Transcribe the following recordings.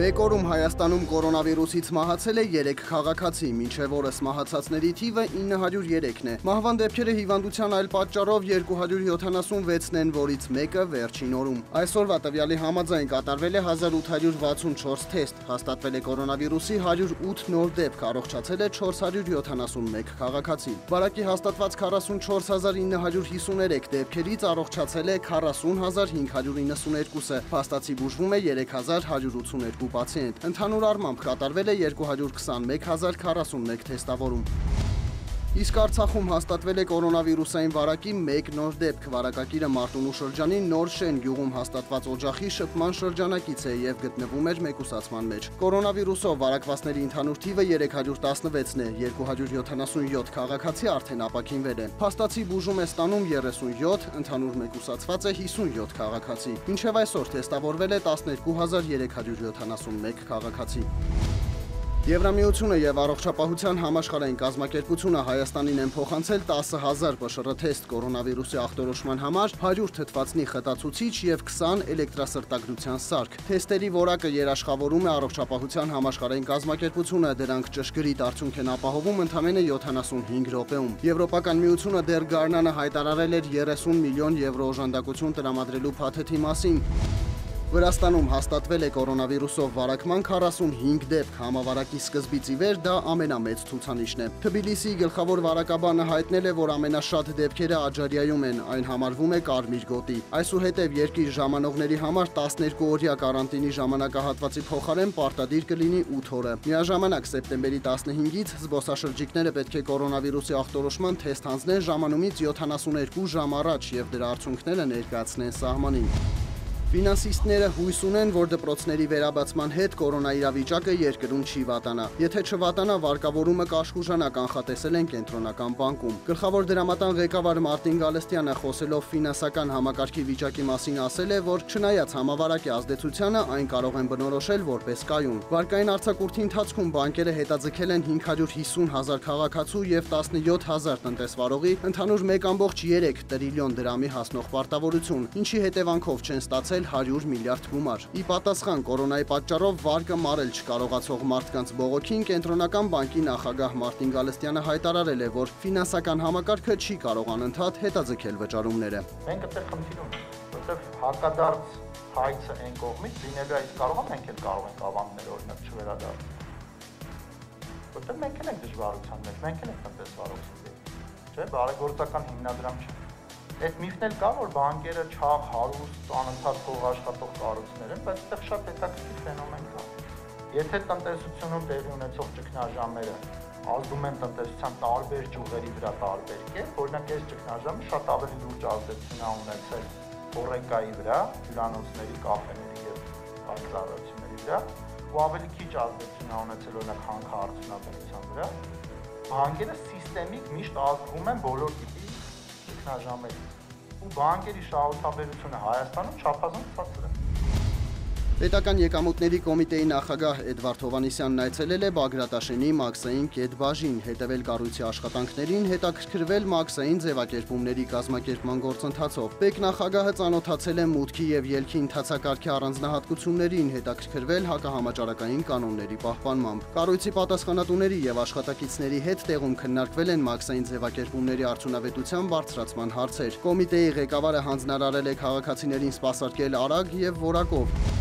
Մեկ օրում Հայաստանում կորոնավիրուսից մահացել է 3 քաղաքացի, մինչև օրս մահացածների թիվը 903-ն է։ Մահվան դեպքերը հիվանդության այլ պատճառով 276-ն են, որից մեկը վերջին օրում։ Այսօրվա տվյալի համաձայն կատարվել է 1864 թեստ, հաստատվել է կորոնավիրուսի 108 նոր դեպք, առողջացել է 471 քաղաքացի։ Վարակի հաստատված 44953 դեպքերից առողջացել է 40592-ը, փաստացի բուժվում է 3182 պացիենտ։ Ընդհանուր առմամբ կատարվել է 221041 թեստավորում։ Իսկ Արցախում հաստատվել է կորոնավիրուսային վարակի 1 նոր դեպք։ Վարակակիրը Մարտունու շրջանի Նոր Շեն գյուղում հաստատված օջախի շփման շրջանակից է եւ գտնվում էր մեկուսացման մեջ։ Կորոնավիրուսով վարակվածների ընդհանուր թիվը 316-ն է, 277 քաղաքացի արդեն ապաքինվել են։ Փաստացի բուժում է ստանում 37, ընդհանուր մեկուսացված է 57 քաղաքացի։ Մինչև այսօր թեստավորվել է 12371 քաղաքացի։ Եվրամիությունը եւ Առողջապահության համաշխարհային կազմակերպությունը Հայաստանին են փոխանցել 10,000 ՊՇՌ թեստ կորոնավիրուսի ախտորոշման համար, 100 թթվածնի խտացուցիչ եւ 20 էլեկտրասրտագրության սարք։ Թեստերի որակը երաշխավորում է Առողջապահության համաշխարհային կազմակերպությունը, դրանք ճշգրիտ արդյունք են ապահովում ընդամենը 75 րոպեում։ Եվրոպական միությունը դեռ գարնանը հայտարարել էր 30 միլիոն եվրո օժանդակություն տրամադրելու փաթեթի մասին։ Վրաստանում հաստատվել է կորոնավիրուսով վարակման 45 դեպք, համավարակի սկզբից ի վեր դա ամենամեծ ցուցանիշն է։ Թբիլիսիի գլխավոր վարակաբանը հայտնել է, որ ամենաշատ դեպքերը Աջարիայում են, այն համարվում է կարմիր գոտի։ Այսուհետև երկիր ժամանողների համար 12-օրյա կարանտինի ժամանակահատվածի փոխարեն պարտադիր կլինի 8 օրը։ Միաժամանակ սեպտեմբերի 15-ից զբոսաշրջիկները պետք է կորոնավիրուսի ախտորոշման թեստ հանձնեն ժամանումից 72 ժամ առաջ եւ դրա արդյունքները ներկայացնեն սահմանին։ Ֆինանսիստները հույս ունեն, որ դպրոցների վերաբացման հետ կորոնաիրավիճակը երկրում չի վատանա։ Եթե չվատանա, վարկավորումը կաշխուժանա, կանխատեսել են Կենտրոնական բանկում։ Գլխավոր դրամատան ղեկավար Մարտին Գալստյանը խոսելով ֆինանսական համակարգի վիճակի մասին ասել է, որ չնայած համավարակի ազդեցությանը, այն կարող են բնորոշել որպես կայուն։ Վարկային արձակուրդի ընթացքում բանկերը հետաձգել են 550,000 քաղաքացու եւ 17,000 տնտեսվարողի ընդհանուր 1.3 տրիլիոն դրամի հասնող պարտավորություն, ինչի հետևանքով չեն ստացել 100 միլիարդ գումար։ Ի պատասխան կորոնայի պատճառով վարկը մարել չկարողացող մարդկանց բողոքին Կենտրոնական բանկի նախագահ Մարտին Գալստյանը հայտարարել է, որ ֆինանսական համակարգը չի կարող անընդհատ հետաձգել վճարումները։ Մենք այդտեղ խնդիր ունենք, որովհետև հակադարձ հայցը այն կողմից լինելու է, իսկ կարող ենք էլ կարող ենք ավանդներ օրինակ չվերադառնալ։ Որտեղ մենք ենք դժվարության մեջ, մենք ենք տնտեսվարողները, չէ՞, բարեգործական հիմնադրամ չէ։ Այդ միֆն էլ կա, որ բանկերը չաղ, հարուստ, անընդհատ փող աշխատող կառույցներ են, բայց այդտեղ շատ հետաքրքիր ֆենոմեն կա։ Եթե տնտեսությունում տեղի ունեցող ճգնաժամերը ազդում են տնտեսության տարբեր ճյուղերի վրա տարբեր կերպ, օրինակ այս ճգնաժամը շատ ավելի լուրջ ազդեցություն է ունեցել հոռեկայի վրա, հյուրանոցների, կաֆեների եւ բարձրացությունների վրա, ու ավելի քիչ ազդեցություն է ունեցել օրինակ հանքարդյունաբերության վրա, բանկերը սիստեմիկ միշտ ազդվում են բոլոր տիպի ճգնաժամերից, ու բանկերի շահութաբերությունը Հայաստանում չափազանց ցածր է։ Պետական եկամուտների կոմիտեի նախագահ Էդվարդ Հովհաննիսյանն այցելել է Բագրատաշենի Մաքսային կետբաժին, հետևել կառույցի աշխատանքներին, հետաքրքրվել մաքսային ձևակերպումների կազմակերպման գործընթացով։ Պետնախագահը ծանոթացել է մուտքի եւ ելքի ընթացակարգի առանձնահատկություններին, հետաքրքրվել հակահամաճարակային կանոնների պահպանմամբ։ Կառույցի պատասխանատուների եւ աշխատակիցների հետ տեղում քննարկվել են մաքսային ձևակերպումների արդյունավետության բարձրացման հարցեր։ Կոմիտեի ղեկավարը հանձնարարել է քաղաքացիներին սպասարկել արագ եւ որակով։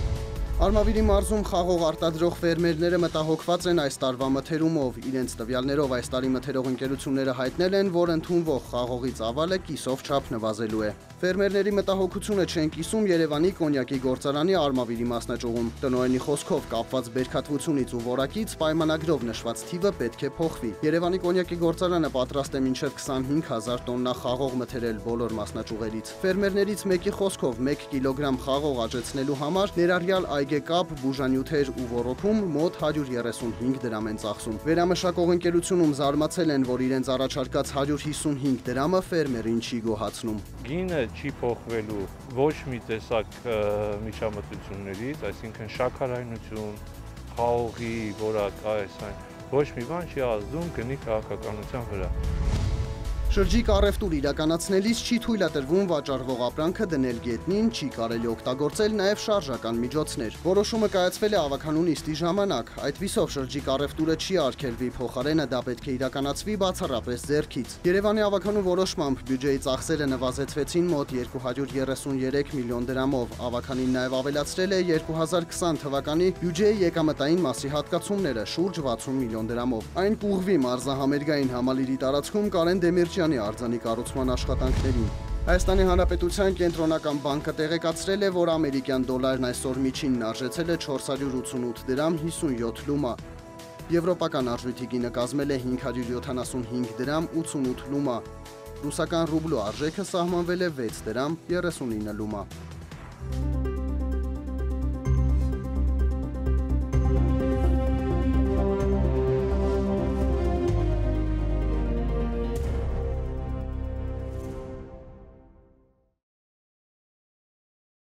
Արմավիրի մարզում խաղող արտադրող ֆերմերները մտահոգված են այս տարվա մթերումով։ Իրենց տվյալներով այս տարի մթերող ընկերությունները հայտնել են, որ ընդունվող խաղողի ծավալը կիսով չափ նվազելու է։ Ֆերմերների մտահոգությունը չեն կիսում Երևանի կոնյակի գործարանի Արմավիրի մասնաճյուղում։ Տնօրենի խոսքով կապված բերքատվությունից ու որակից պայմանագրով նշված թիվը պետք է փոխվի։ Երևանի կոնյակի գործարանը պատրաստ է մինչև 25,000 տոննա խաղող մթերել բոլոր մասնաճյուղերից։ Ֆերմերներից մեկի խոսքով 1 կիլոգրամ խաղող աճեցնելու համար ներառյալ այգեկապ, բուժանյութեր ու ոռոգում մոտ 135 դրամ են ծախսում։ Վերամշակող ընկերությունում զարմացել են, որ իրենց առաջարկած 155 դրամը ֆերմերին չի գոհացնում։ Գինը չի փոխվելու ոչ մի տեսակ միջամտություններից, այսինքն շաքարայնություն, խաղողի որակ, այս այն ոչ մի բան չի ազդում գնի քաղաքականության վրա։ Շրջիկ առևտուր իրականացնելիս չի թույլատրվում վաճառվող ապրանքը դնել գետնին, չի կարելի օգտագործել նաև շարժական միջոցներ։ Որոշումը կայացվել է ավականու նիստի ժամանակ։ Այդպիսով շրջիկ առևտուրը չի արգելվի, փոխարենը դա պետք է իրականացվի բացառապես ձեռքից։ Երևանի ավականու որոշմամբ բյուջեի ծախսերը նվազեցվեցին մոտ 233 միլիոն դրամով։ Ավականին նաև ավելացրել է 2020 թվականի բյուջեի եկամտային մասի հատկացումները շուրջ 60 միլիոն դրամով։ Այն կուղղվի մարզահամերգային համալիրի տարածքում Կարեն Դեմիրճյանի արձանի կառուցման աշխատանքներին։ Հայաստանի Հանրապետության կենտրոնական բանկը տեղեկացրել է, որ ամերիկյան դոլարն այսօր միջինն արժեցել է 488 դրամ 57 լումա։ Եվրոպական արժույթի գինը կազմել է 575 դրամ 88 լումա։ Ռուսական ռուբլու արժեքը սահմանվել է 6 դրամ 39 լումա։